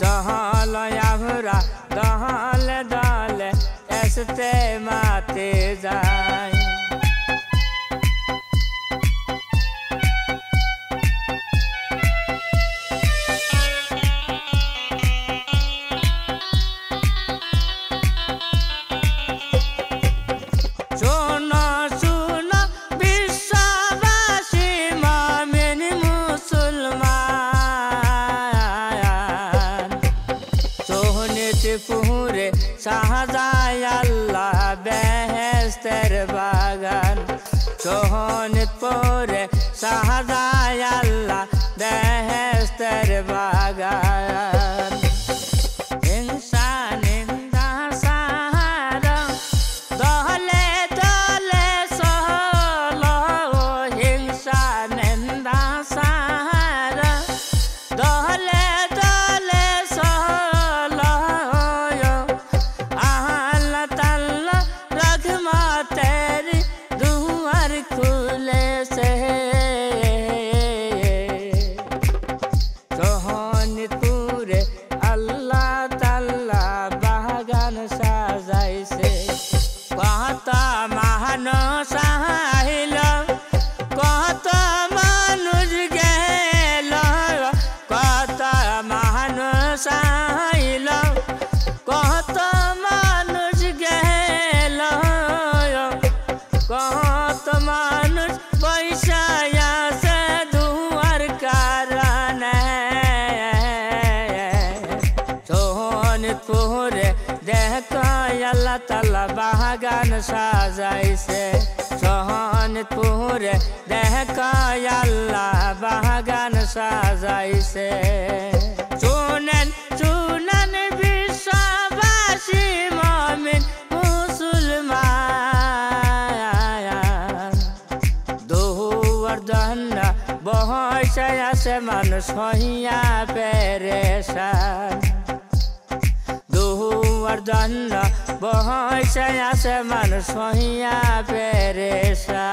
Dahal yavra dahal dale este mate zai पूरे शाहजाय अल्लाह बेहस्तर बागान सोहनित पूरे शाहजाय अल्लाह बेहस्तर बागान इंसान इंदा सहारा दहले दले सोलो इंसान इंदा सहारा दहले Allah Ta'ala bahagan sazai se sohanit pure dehka Allah bahagan sazai se sunan sunan bisabasi mu'min musliman duhur dhanna bohoy saya se manush hoiya pereshan Wardana bohoy saya se manush hoiya pereshan